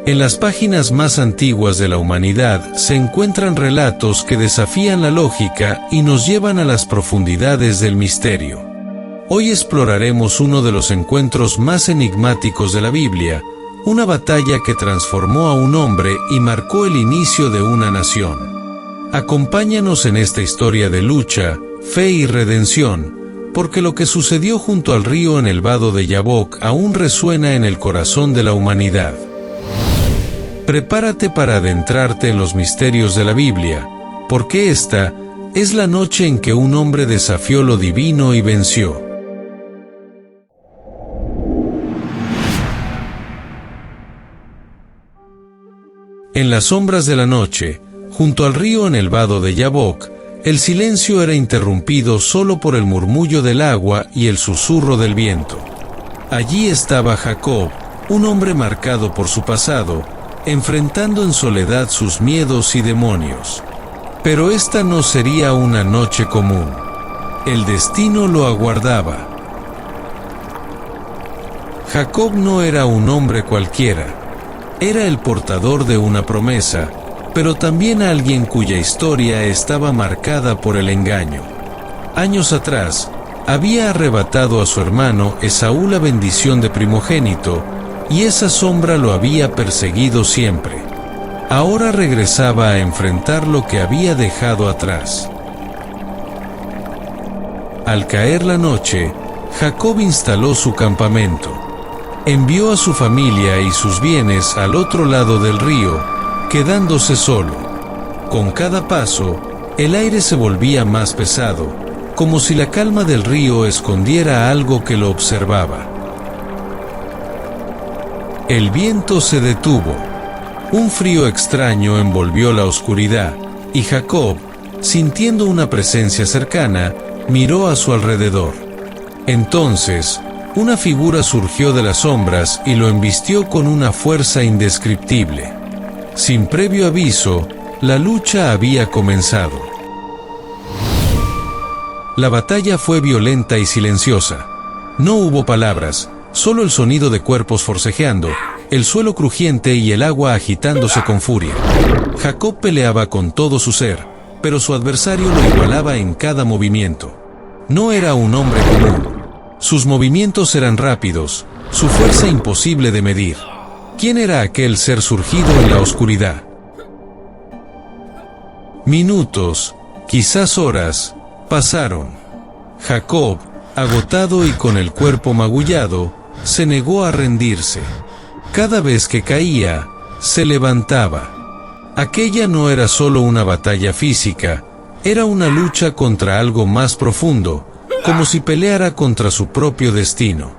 En las páginas más antiguas de la humanidad se encuentran relatos que desafían la lógica y nos llevan a las profundidades del misterio. Hoy exploraremos uno de los encuentros más enigmáticos de la Biblia, una batalla que transformó a un hombre y marcó el inicio de una nación. Acompáñanos en esta historia de lucha, fe y redención, porque lo que sucedió junto al río en el vado de Yabok aún resuena en el corazón de la humanidad. Prepárate para adentrarte en los misterios de la Biblia, porque esta es la noche en que un hombre desafió lo divino y venció. En las sombras de la noche, junto al río en el vado de Yabok, el silencio era interrumpido solo por el murmullo del agua y el susurro del viento. Allí estaba Jacob, un hombre marcado por su pasado, enfrentando en soledad sus miedos y demonios. Pero esta no sería una noche común. El destino lo aguardaba. Jacob no era un hombre cualquiera. Era el portador de una promesa, pero también alguien cuya historia estaba marcada por el engaño. Años atrás, había arrebatado a su hermano Esaú la bendición de primogénito, y esa sombra lo había perseguido siempre. Ahora regresaba a enfrentar lo que había dejado atrás. Al caer la noche, Jacob instaló su campamento. Envió a su familia y sus bienes al otro lado del río, quedándose solo. Con cada paso, el aire se volvía más pesado, como si la calma del río escondiera algo que lo observaba. El viento se detuvo. Un frío extraño envolvió la oscuridad, y Jacob, sintiendo una presencia cercana, miró a su alrededor. Entonces, una figura surgió de las sombras y lo embistió con una fuerza indescriptible. Sin previo aviso, la lucha había comenzado. La batalla fue violenta y silenciosa. No hubo palabras, solo el sonido de cuerpos forcejeando, el suelo crujiente y el agua agitándose con furia. Jacob peleaba con todo su ser, pero su adversario lo igualaba en cada movimiento. No era un hombre común. Sus movimientos eran rápidos, su fuerza imposible de medir. ¿Quién era aquel ser surgido en la oscuridad? Minutos, quizás horas, pasaron. Jacob, agotado y con el cuerpo magullado, se negó a rendirse. Cada vez que caía, se levantaba. Aquella no era solo una batalla física, era una lucha contra algo más profundo, como si peleara contra su propio destino.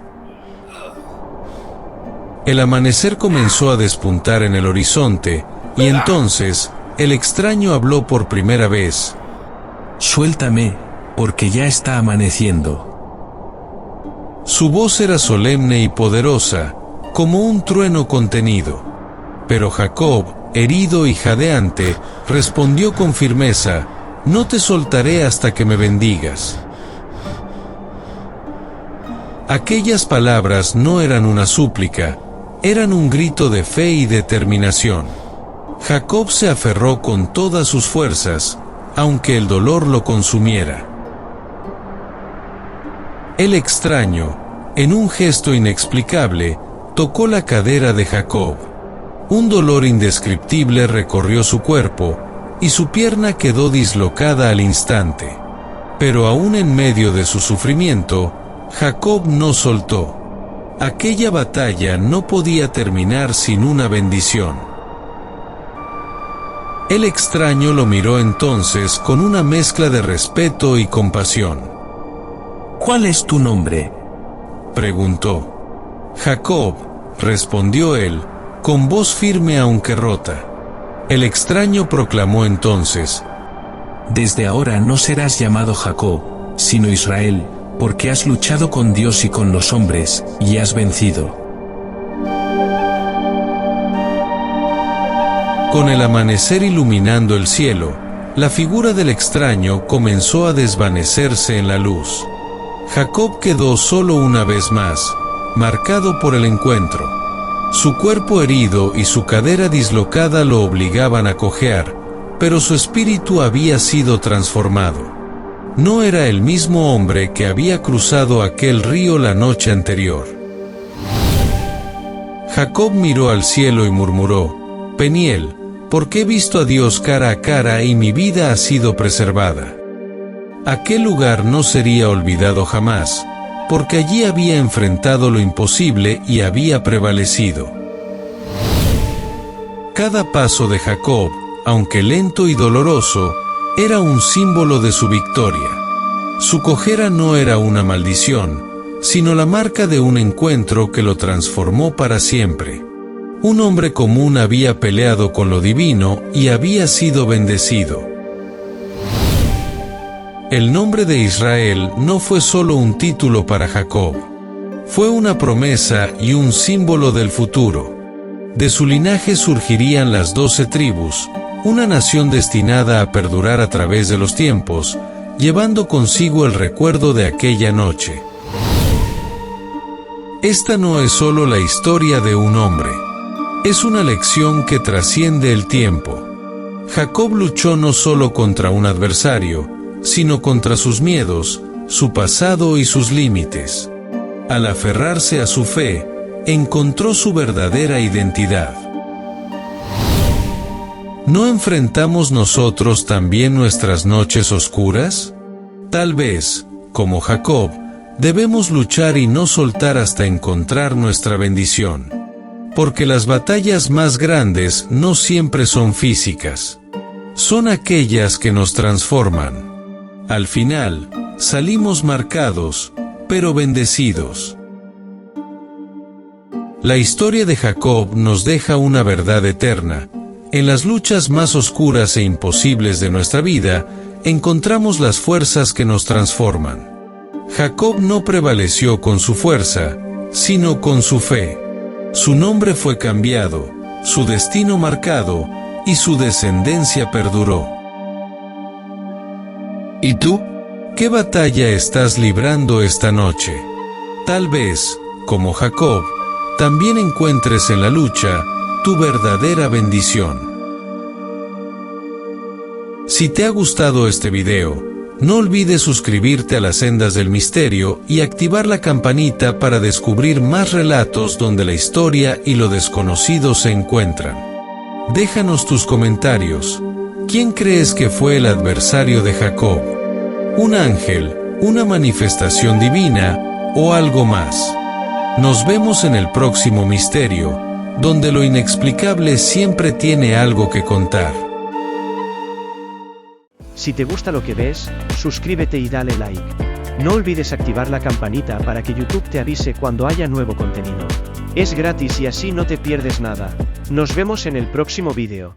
El amanecer comenzó a despuntar en el horizonte, y entonces, el extraño habló por primera vez. «Suéltame, porque ya está amaneciendo». Su voz era solemne y poderosa, como un trueno contenido. Pero Jacob, herido y jadeante, respondió con firmeza: «No te soltaré hasta que me bendigas». Aquellas palabras no eran una súplica, eran un grito de fe y determinación. Jacob se aferró con todas sus fuerzas, aunque el dolor lo consumiera. El extraño, en un gesto inexplicable, tocó la cadera de Jacob. Un dolor indescriptible recorrió su cuerpo, y su pierna quedó dislocada al instante. Pero aún en medio de su sufrimiento, Jacob no soltó. Aquella batalla no podía terminar sin una bendición. El extraño lo miró entonces con una mezcla de respeto y compasión. «¿Cuál es tu nombre?», preguntó. «Jacob», respondió él, con voz firme aunque rota. El extraño proclamó entonces: «Desde ahora no serás llamado Jacob, sino Israel, porque has luchado con Dios y con los hombres, y has vencido». Con el amanecer iluminando el cielo, la figura del extraño comenzó a desvanecerse en la luz. Jacob quedó solo una vez más, marcado por el encuentro. Su cuerpo herido y su cadera dislocada lo obligaban a cojear, pero su espíritu había sido transformado. No era el mismo hombre que había cruzado aquel río la noche anterior. Jacob miró al cielo y murmuró: Peniel, porque he visto a Dios cara a cara y mi vida ha sido preservada. Aquel lugar no sería olvidado jamás, porque allí había enfrentado lo imposible y había prevalecido. Cada paso de Jacob, aunque lento y doloroso, era un símbolo de su victoria. Su cojera no era una maldición, sino la marca de un encuentro que lo transformó para siempre. Un hombre común había peleado con lo divino y había sido bendecido. El nombre de Israel no fue solo un título para Jacob. Fue una promesa y un símbolo del futuro. De su linaje surgirían las 12 tribus, una nación destinada a perdurar a través de los tiempos, llevando consigo el recuerdo de aquella noche. Esta no es solo la historia de un hombre. Es una lección que trasciende el tiempo. Jacob luchó no solo contra un adversario, sino contra sus miedos, su pasado y sus límites. Al aferrarse a su fe, encontró su verdadera identidad. ¿No enfrentamos nosotros también nuestras noches oscuras? Tal vez, como Jacob, debemos luchar y no soltar hasta encontrar nuestra bendición. Porque las batallas más grandes no siempre son físicas. Son aquellas que nos transforman. Al final, salimos marcados, pero bendecidos. La historia de Jacob nos deja una verdad eterna. En las luchas más oscuras e imposibles de nuestra vida, encontramos las fuerzas que nos transforman. Jacob no prevaleció con su fuerza, sino con su fe. Su nombre fue cambiado, su destino marcado, y su descendencia perduró. ¿Y tú? ¿Qué batalla estás librando esta noche? Tal vez, como Jacob, también encuentres en la lucha tu verdadera bendición. Si te ha gustado este video, no olvides suscribirte a las Sendas del Misterio y activar la campanita para descubrir más relatos donde la historia y lo desconocido se encuentran. Déjanos tus comentarios. ¿Quién crees que fue el adversario de Jacob? ¿Un ángel, una manifestación divina o algo más? Nos vemos en el próximo misterio, donde lo inexplicable siempre tiene algo que contar. Si te gusta lo que ves, suscríbete y dale like. No olvides activar la campanita para que YouTube te avise cuando haya nuevo contenido. Es gratis y así no te pierdes nada. Nos vemos en el próximo vídeo.